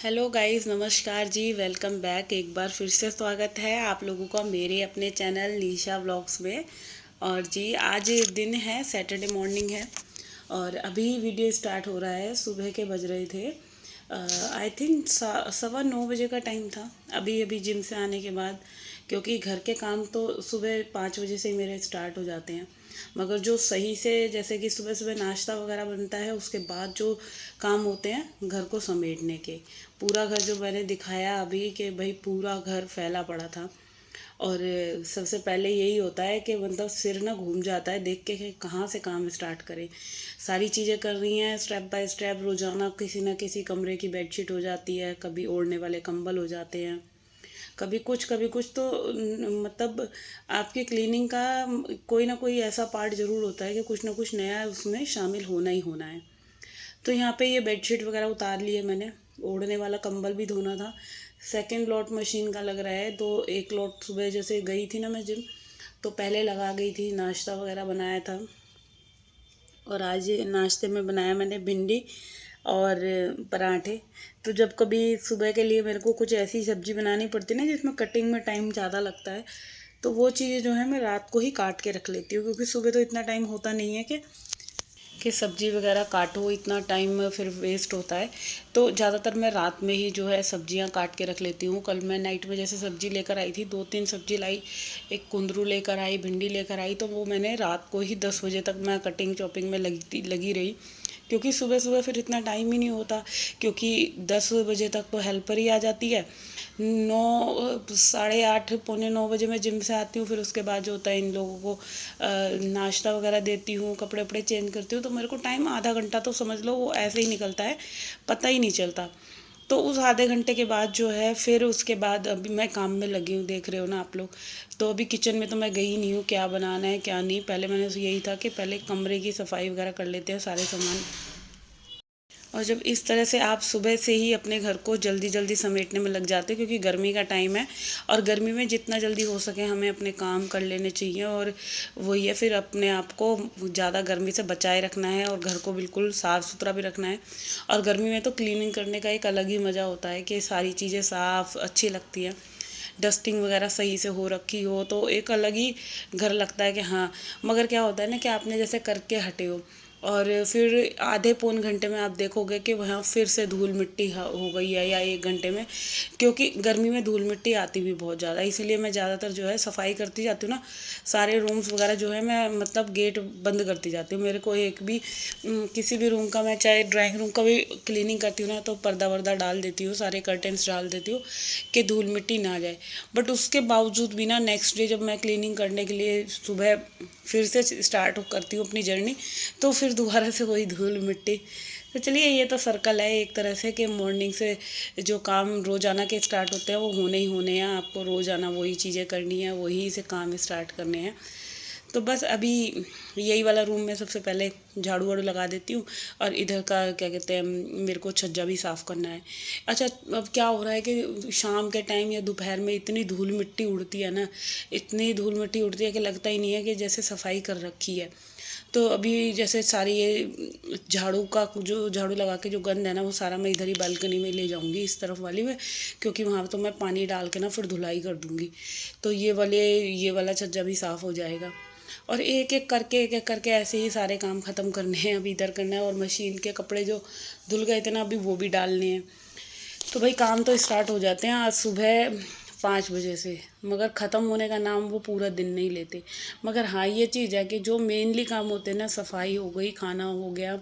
Hello guys, नमस्कार जी। Welcome back. एक बार फिर से स्वागत है आप लोगों का मेरे अपने चैनल निशा व्लॉग्स में। और जी आज दिन है, सैटरडे मॉर्निंग है और अभी वीडियो स्टार्ट हो रहा है। सुबह के बज रहे थे आई थिंक 9:15 का टाइम था। अभी अभी जिम से आने के बाद, क्योंकि घर के काम तो सुबह 5 बजे से ही मेरे स्टार्ट हो जाते हैं, मगर जो सही से जैसे कि सुबह सुबह नाश्ता वगैरह बनता है, उसके बाद जो काम होते हैं घर को समेटने के, पूरा घर जो मैंने दिखाया अभी कि भाई पूरा घर फैला पड़ा था। और सबसे पहले यही होता है कि मतलब सिर ना घूम जाता है देख के कि कहाँ से काम स्टार्ट करें। सारी चीज़ें कर रही हैं स्टेप बाय स्टेप। रोज़ाना किसी ना किसी कमरे की बेडशीट हो जाती है, कभी ओढ़ने वाले कंबल हो जाते हैं, कभी कुछ तो मतलब आपकी क्लीनिंग का कोई ना कोई ऐसा पार्ट ज़रूर होता है कि कुछ ना कुछ नया उसमें शामिल होना ही होना है। तो यहाँ पे ये बेडशीट वगैरह उतार ली है मैंने, ओढ़ने वाला कंबल भी धोना था। सेकंड लॉट मशीन का लग रहा है, तो एक लॉट सुबह जैसे गई थी ना मैं जिम, तो पहले लगा गई थी, नाश्ता वगैरह बनाया था। और आज नाश्ते में बनाया मैंने भिंडी और पराठे। तो जब कभी सुबह के लिए मेरे को कुछ ऐसी सब्ज़ी बनानी पड़ती है ना जिसमें कटिंग में टाइम ज़्यादा लगता है, तो वो चीज़ें जो है मैं रात को ही काट के रख लेती हूँ, क्योंकि सुबह तो इतना टाइम होता नहीं है कि सब्ज़ी वगैरह काटो, इतना टाइम फिर वेस्ट होता है। तो ज़्यादातर मैं रात में ही जो है सब्जियां काट के रख लेती हूँ। कल मैं नाइट में जैसे सब्ज़ी लेकर आई थी, 2-3 सब्ज़ी लाई, एक कुंदरू लेकर आई, भिंडी लेकर आई, तो वो मैंने रात को ही 10 बजे तक मैं कटिंग चॉपिंग में लगी रही, क्योंकि सुबह सुबह फिर इतना टाइम ही नहीं होता। क्योंकि 10 बजे तक तो हेल्पर ही आ जाती है। 9, 8:30, पौने 9 बजे मैं जिम से आती हूँ। फिर उसके बाद जो होता है इन लोगों को नाश्ता वगैरह देती हूँ, कपड़े वपड़े चेंज करती हूँ, तो मेरे को टाइम आधा घंटा तो समझ लो वो ऐसे ही निकलता है, पता ही नहीं चलता। तो उस आधे घंटे के बाद जो है फिर उसके बाद अभी मैं काम में लगी हूँ, देख रहे हो ना आप लोग। तो अभी किचन में तो मैं गई नहीं हूँ, क्या बनाना है क्या नहीं। पहले मैंने यही था कि पहले कमरे की सफाई वगैरह कर लेते हैं, सारे सामान। और जब इस तरह से आप सुबह से ही अपने घर को जल्दी जल्दी समेटने में लग जाते हैं, क्योंकि गर्मी का टाइम है और गर्मी में जितना जल्दी हो सके हमें अपने काम कर लेने चाहिए। और वही है, फिर अपने आप को ज़्यादा गर्मी से बचाए रखना है और घर को बिल्कुल साफ़ सुथरा भी रखना है। और गर्मी में तो क्लीनिंग करने का एक अलग ही मज़ा होता है कि सारी चीज़ें साफ़ अच्छी लगती हैं। डस्टिंग वगैरह सही से हो रखी हो तो एक अलग ही घर लगता है कि हाँ। मगर क्या होता है ना कि आपने जैसे करके हटे हो और फिर आधे पौन घंटे में आप देखोगे कि वहाँ फिर से धूल मिट्टी हो गई है, या 1 घंटे में, क्योंकि गर्मी में धूल मिट्टी आती भी बहुत ज़्यादा। इसीलिए मैं ज़्यादातर जो है सफाई करती जाती हूँ ना, सारे रूम्स वगैरह जो है मैं मतलब गेट बंद करती जाती हूँ। मेरे को एक भी किसी भी रूम का, मैं चाहे ड्राइंग रूम का भी क्लीनिंग करती हूँ ना, तो पर्दा वर्दा डाल देती हूँ, सारे कर्टेंस डाल देती हूँ कि धूल मिट्टी ना जाए। बट उसके बावजूद भी ना नेक्स्ट डे जब मैं क्लीनिंग करने के लिए सुबह फिर से स्टार्ट करती हूँ अपनी जर्नी, तो फिर दोबारा से वही धूल मिट्टी। तो चलिए, ये तो सर्कल है एक तरह से कि मॉर्निंग से जो काम रोज़ाना के स्टार्ट होते हैं वो होने ही होने हैं। आपको रोज़ाना वही चीज़ें करनी है, वही से काम स्टार्ट करने हैं। तो बस अभी यही वाला रूम में सबसे पहले झाड़ू वाड़ू लगा देती हूँ। और इधर का क्या कहते हैं, मेरे को छज्जा भी साफ़ करना है। अच्छा, अब क्या हो रहा है कि शाम के टाइम या दोपहर में इतनी धूल मिट्टी उड़ती है ना, इतनी धूल मिट्टी उड़ती है कि लगता ही नहीं है कि जैसे सफाई कर रखी है। तो अभी जैसे सारी ये झाड़ू का जो झाड़ू लगा के जो गंद है ना, वो सारा मैं इधर ही बालकनी में ले जाऊंगी, इस तरफ वाली में, क्योंकि वहाँ तो मैं पानी डाल के ना फिर धुलाई कर दूंगी। तो ये वाला छज्जा भी साफ़ हो जाएगा। और एक एक करके ऐसे ही सारे काम ख़त्म करने हैं। अभी इधर करना है और मशीन के कपड़े जो धुल गए थे ना, अभी वो भी डालने हैं। तो भाई काम तो स्टार्ट हो जाते हैं आज सुबह 5 बजे से, मगर ख़त्म होने का नाम वो पूरा दिन नहीं लेते। मगर हाँ, ये चीज़ है कि जो मेनली काम होते हैं ना, सफाई हो गई, खाना हो गया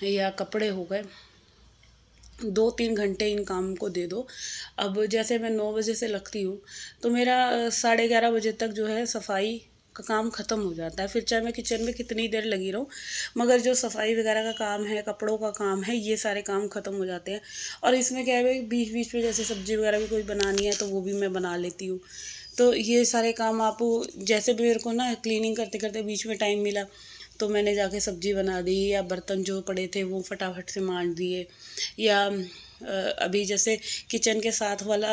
या कपड़े हो गए, 2-3 घंटे इन काम को दे दो। अब जैसे मैं 9 बजे से लगती हूँ, तो मेरा 11:30 बजे तक जो है सफाई का काम ख़त्म हो जाता है। फिर चाहे मैं किचन में कितनी देर लगी रहूँ, मगर जो सफाई वगैरह का काम है, कपड़ों का काम है, ये सारे काम ख़त्म हो जाते हैं। और इसमें क्या है भाई, बीच बीच में जैसे सब्ज़ी वगैरह भी कोई बनानी है तो वो भी मैं बना लेती हूँ। तो ये सारे काम आप, जैसे भी मेरे को ना क्लीनिंग करते करते बीच में टाइम मिला, तो मैंने जाके सब्ज़ी बना दी, या बर्तन जो पड़े थे वो फटाफट से मांज दिए। या अभी जैसे किचन के साथ वाला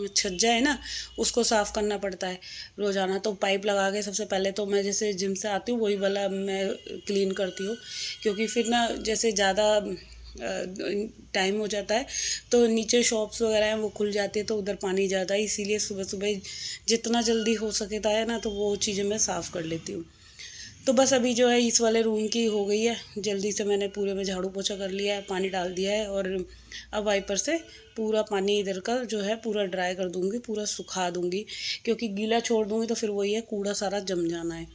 छज्जा है ना, उसको साफ़ करना पड़ता है रोज़ाना। तो पाइप लगा के सबसे पहले तो मैं जैसे जिम से आती हूँ वही वाला मैं क्लीन करती हूँ, क्योंकि फिर ना जैसे ज़्यादा टाइम हो जाता है तो नीचे शॉप्स वगैरह हैं वो खुल जाती है, तो उधर पानी ज़्यादा है, इसीलिए सुबह सुबह जितना जल्दी हो सके था है ना, तो वो चीज़ें मैं साफ़ कर लेती हूँ। तो बस अभी जो है इस वाले रूम की हो गई है, जल्दी से मैंने पूरे में झाड़ू पोछा कर लिया है, पानी डाल दिया है, और अब वाइपर से पूरा पानी इधर का जो है पूरा ड्राई कर दूँगी, पूरा सुखा दूँगी, क्योंकि गीला छोड़ दूँगी तो फिर वही है, कूड़ा सारा जम जाना है।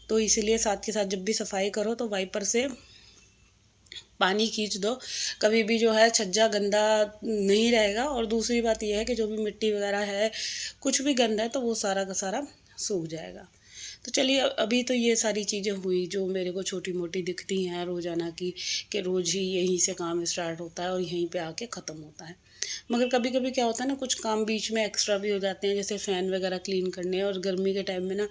तो इसीलिए साथ के साथ जब भी सफाई करो तो वाइपर से पानी खींच दो, कभी भी जो है छज्जा गंदा नहीं रहेगा। और दूसरी बात यह है कि जो भी मिट्टी वगैरह है, कुछ भी गंदा है, तो वो सारा का सारा सूख जाएगा। तो चलिए, अभी तो ये सारी चीज़ें हुई जो मेरे को छोटी मोटी दिखती हैं रोज़ाना की, कि रोज़ ही यहीं से काम स्टार्ट होता है और यहीं पे आके ख़त्म होता है। मगर कभी कभी क्या होता है ना, कुछ काम बीच में एक्स्ट्रा भी हो जाते हैं, जैसे फ़ैन वगैरह क्लीन करने। और गर्मी के टाइम में ना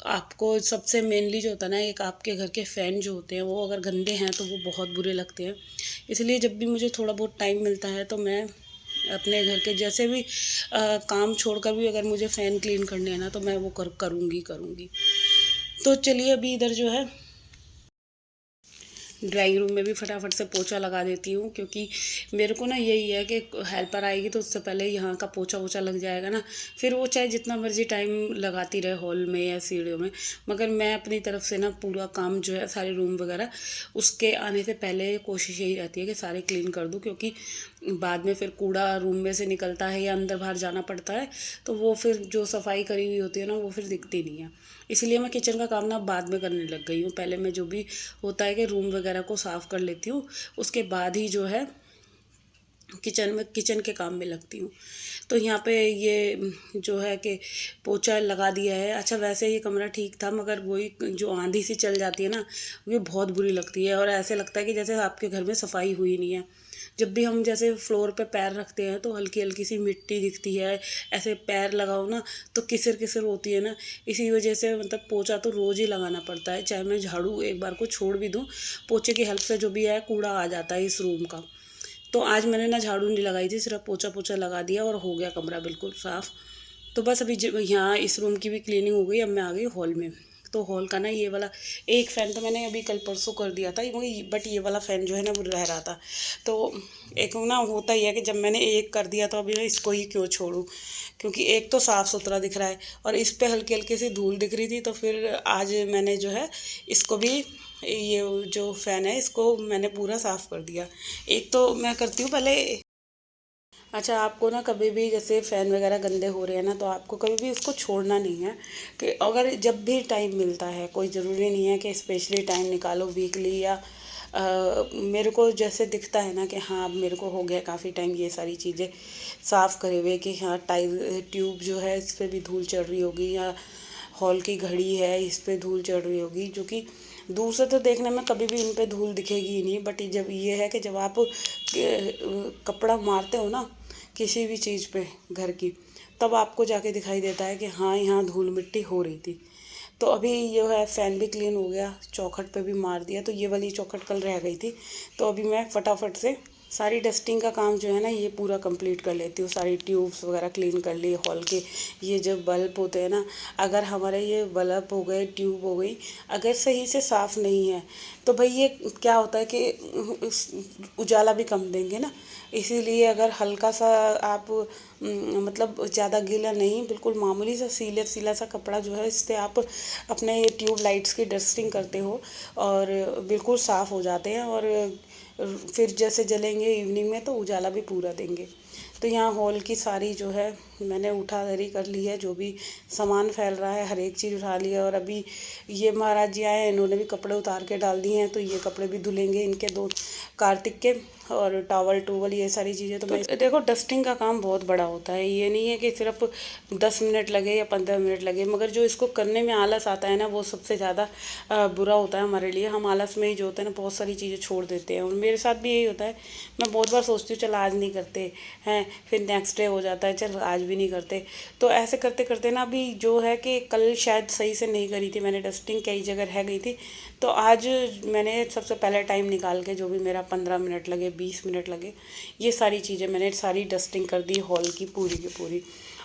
आपको सबसे मेनली जो होता है ना, एक आपके घर के फ़ैन जो होते हैं वो अगर गंदे हैं तो वो बहुत बुरे लगते हैं। इसलिए जब भी मुझे थोड़ा बहुत टाइम मिलता है तो मैं अपने घर के जैसे भी काम छोड़कर भी अगर मुझे फ़ैन क्लीन करने हैं ना, तो मैं वो करूँगी। तो चलिए, अभी इधर जो है ड्राइंग रूम में भी फटाफट से पोछा लगा देती हूँ, क्योंकि मेरे को ना यही है कि हेल्पर आएगी तो उससे पहले यहाँ का पोछा वोछा लग जाएगा ना, फिर वो चाहे जितना मर्जी टाइम लगाती रहे हॉल में या सीढ़ियों में, मगर मैं अपनी तरफ से ना पूरा काम जो है सारे रूम वगैरह उसके आने से पहले कोशिश यही रहती है कि सारे क्लीन कर दूँ, क्योंकि बाद में फिर कूड़ा रूम में से निकलता है या अंदर बाहर जाना पड़ता है, तो वो फिर जो सफाई करी हुई होती है ना वो फिर दिखती नहीं है। इसलिए मैं किचन का काम ना बाद में करने लग गई हूँ। पहले मैं जो भी होता है कि रूम वगैरह को साफ़ कर लेती हूँ, उसके बाद ही जो है किचन के काम में लगती हूँ। तो यहाँ पे ये जो है कि पोछा लगा दिया है। अच्छा, वैसे ये कमरा ठीक था, मगर वही जो आंधी सी चल जाती है ना, वो बहुत बुरी लगती है, और ऐसे लगता है कि जैसे आपके घर में सफाई हुई नहीं है। जब भी हम जैसे फ्लोर पे पैर रखते हैं तो हल्की हल्की सी मिट्टी दिखती है, ऐसे पैर लगाओ ना तो किसर किसर होती है ना। इसी वजह से मतलब पोछा तो रोज़ ही लगाना पड़ता है, चाहे मैं झाड़ू एक बार को छोड़ भी दूँ, पोछे की हेल्प से जो भी है कूड़ा आ जाता है इस रूम का। तो आज मैंने ना झाड़ू नहीं लगाई थी, सिर्फ पोछा पोछा लगा दिया और हो गया कमरा बिल्कुल साफ़। तो बस अभी यहाँ इस रूम की भी क्लीनिंग हो गई, अब मैं आ गई हॉल में। तो हॉल का ना ये वाला एक फ़ैन तो मैंने अभी कल परसों कर दिया था वही, बट ये वाला फ़ैन जो है ना वो रह रहा था। तो एक ना होता ही है कि जब मैंने एक कर दिया तो अभी मैं इसको ही क्यों छोड़ूं, क्योंकि एक तो साफ़ सुथरा दिख रहा है और इस पे हल्की हल्की सी धूल दिख रही थी। तो फिर आज मैंने जो है इसको भी, ये जो फ़ैन है इसको मैंने पूरा साफ़ कर दिया। एक तो मैं करती हूँ पहले। अच्छा, आपको ना कभी भी जैसे फ़ैन वगैरह गंदे हो रहे हैं ना, तो आपको कभी भी उसको छोड़ना नहीं है। कि अगर जब भी टाइम मिलता है, कोई ज़रूरी नहीं है कि स्पेशली टाइम निकालो वीकली या मेरे को जैसे दिखता है ना कि हाँ अब मेरे को हो गया काफ़ी टाइम ये सारी चीज़ें साफ़ करे हुए, कि हाँ ट्यूब जो है इस पर भी धूल चढ़ रही होगी, या हॉल की घड़ी है इस पर धूल चढ़ रही होगी, जो कि दूर से तो देखने में कभी भी इन पे धूल दिखेगी ही नहीं। बट जब ये है कि जब आप कपड़ा मारते हो ना किसी भी चीज़ पे घर की, तब आपको जाके दिखाई देता है कि हाँ यहाँ धूल मिट्टी हो रही थी। तो अभी ये है फ़ैन भी क्लीन हो गया, चौखट पे भी मार दिया। तो ये वाली चौखट कल रह गई थी, तो अभी मैं फटाफट से सारी डस्टिंग का काम जो है ना ये पूरा कंप्लीट कर लेती हूँ। सारी ट्यूब्स वगैरह क्लीन कर ली, हॉल के ये जो बल्ब होते हैं ना, अगर हमारे ये बल्ब हो गए, ट्यूब हो गई, अगर सही से साफ़ नहीं है तो भाई ये क्या होता है कि उजाला भी कम देंगे ना। इसीलिए अगर हल्का सा आप मतलब ज़्यादा गीला नहीं, बिल्कुल मामूली सा सीला सीला सा कपड़ा जो है इससे आप अपने ट्यूब लाइट्स की डस्टिंग करते हो और बिल्कुल साफ़ हो जाते हैं, और फिर जैसे जलेंगे इवनिंग में तो उजाला भी पूरा देंगे। तो यहाँ हॉल की सारी जो है मैंने उठाधरी कर ली है, जो भी सामान फैल रहा है हर एक चीज़ उठा लिया। और अभी ये महाराज जी आए हैं, इन्होंने भी कपड़े उतार के डाल दिए हैं, तो ये कपड़े भी धुलेंगे इनके, दो कार्तिक के, और टॉवल टूवल ये सारी चीज़ें। तो मैं देखो डस्टिंग का काम बहुत बड़ा होता है, ये नहीं है कि सिर्फ 10 मिनट लगे या 15 मिनट लगे, मगर जो इसको करने में आलस आता है ना वो सबसे ज़्यादा बुरा होता है हमारे लिए। हम आलस में ही जो होता है ना बहुत सारी चीज़ें छोड़ देते हैं, और मेरे साथ भी यही होता है। मैं बहुत बार सोचती हूँ चल आज नहीं करते हैं, फिर नेक्स्ट डे हो जाता है चल आज भी नहीं करते। तो ऐसे करते करते ना अभी जो है कि कल शायद सही से नहीं करी थी मैंने डस्टिंग, कई जगह रह गई थी। तो आज मैंने सबसे पहले टाइम निकाल के, जो भी मेरा 15 मिनट लगे 20 मिनट लगे, ये सारी चीज़ें मैंने सारी डस्टिंग कर दी हॉल की पूरी की पूरी।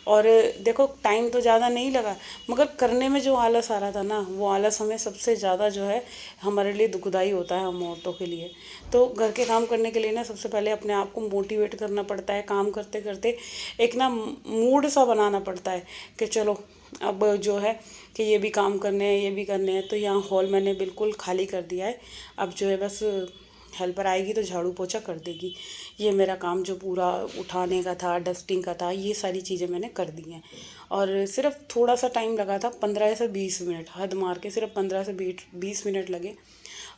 और देखो टाइम तो ज़्यादा नहीं लगा, मगर करने में जो आलस आ रहा था ना, वो आलस हमें सबसे ज़्यादा जो है हमारे लिए दुखदाई होता है, हम औरतों के लिए। तो घर के काम करने के लिए ना सबसे पहले अपने आप को मोटिवेट करना पड़ता है, काम करते करते एक ना मूड सा बनाना पड़ता है कि चलो अब जो है कि ये भी काम करने हैं, ये भी करने हैं। तो यहाँ हॉल मैंने बिल्कुल खाली कर दिया है। अब जो है बस हेल्पर आएगी तो झाड़ू पोछा कर देगी। ये मेरा काम जो पूरा उठाने का था, डस्टिंग का था, ये सारी चीज़ें मैंने कर दी हैं। और सिर्फ थोड़ा सा टाइम लगा था, 15 से 20 मिनट, हद मार के सिर्फ 15 से 20 मिनट लगे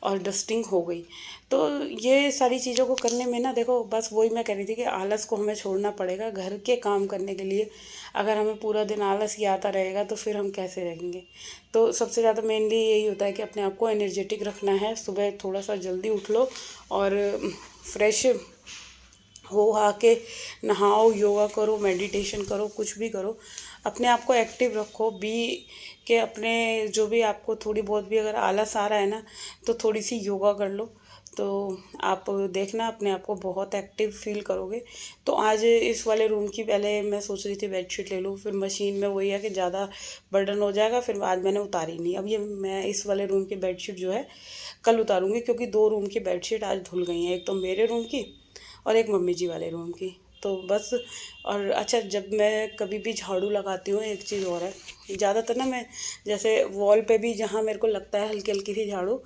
और डस्टिंग हो गई। तो ये सारी चीज़ों को करने में ना देखो, बस वही मैं कह रही थी कि आलस को हमें छोड़ना पड़ेगा घर के काम करने के लिए। अगर हमें पूरा दिन आलस ही आता रहेगा तो फिर हम कैसे रहेंगे। तो सबसे ज़्यादा मेनली यही होता है कि अपने आप को एनर्जेटिक रखना है। सुबह थोड़ा सा जल्दी उठ लो और फ्रेश हो आके नहाओ, योगा करो, मेडिटेशन करो, कुछ भी करो, अपने आप को एक्टिव रखो। के अपने जो भी आपको थोड़ी बहुत भी अगर आलस आ रहा है ना, तो थोड़ी सी योगा कर लो, तो आप देखना अपने आप को बहुत एक्टिव फील करोगे। तो आज इस वाले रूम की पहले मैं सोच रही थी बेडशीट ले लूँ, फिर मशीन में वही है कि ज़्यादा बर्डन हो जाएगा, फिर आज मैंने उतारी नहीं। अब ये मैं इस वाले रूम की बेडशीट जो है कल उतारूँगी, क्योंकि 2 रूम की बेडशीट आज धुल गई हैं, एक तो मेरे रूम की और एक मम्मी जी वाले रूम की। तो बस। और अच्छा, जब मैं कभी भी झाड़ू लगाती हूँ, एक चीज़ और है, ज़्यादातर ना मैं जैसे वॉल पे भी जहाँ मेरे को लगता है हल्की हल्की सी झाड़ू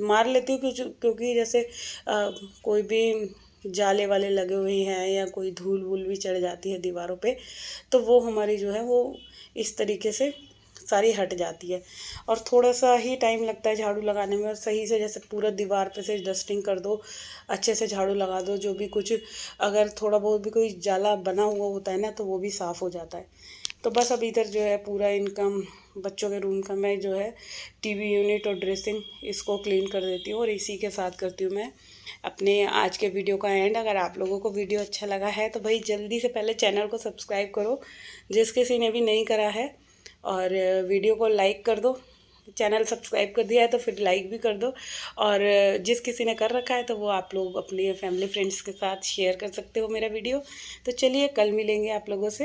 मार लेती हूँ, क्योंकि जैसे कोई भी जाले वाले लगे हुए हैं या कोई धूल वूल भी चढ़ जाती है दीवारों पे, तो वो हमारी जो है वो इस तरीके से सारी हट जाती है। और थोड़ा सा ही टाइम लगता है झाड़ू लगाने में, और सही से जैसे पूरा दीवार पे से डस्टिंग कर दो, अच्छे से झाड़ू लगा दो, जो भी कुछ अगर थोड़ा बहुत भी कोई जाला बना हुआ होता है ना, तो वो भी साफ़ हो जाता है। तो बस अब इधर जो है पूरा इनकम बच्चों के रूम का मैं जो है टीवी यूनिट और ड्रेसिंग इसको क्लीन कर देती हूँ, और इसी के साथ करती हूँ मैं अपने आज के वीडियो का एंड। अगर आप लोगों को वीडियो अच्छा लगा है तो भाई जल्दी से पहले चैनल को सब्सक्राइब करो, जिस किसी ने भी नहीं करा है, और वीडियो को लाइक कर दो। चैनल सब्सक्राइब कर दिया है तो फिर लाइक भी कर दो, और जिस किसी ने कर रखा है तो वो आप लोग अपनी फैमिली फ्रेंड्स के साथ शेयर कर सकते हो मेरा वीडियो। तो चलिए कल मिलेंगे आप लोगों से।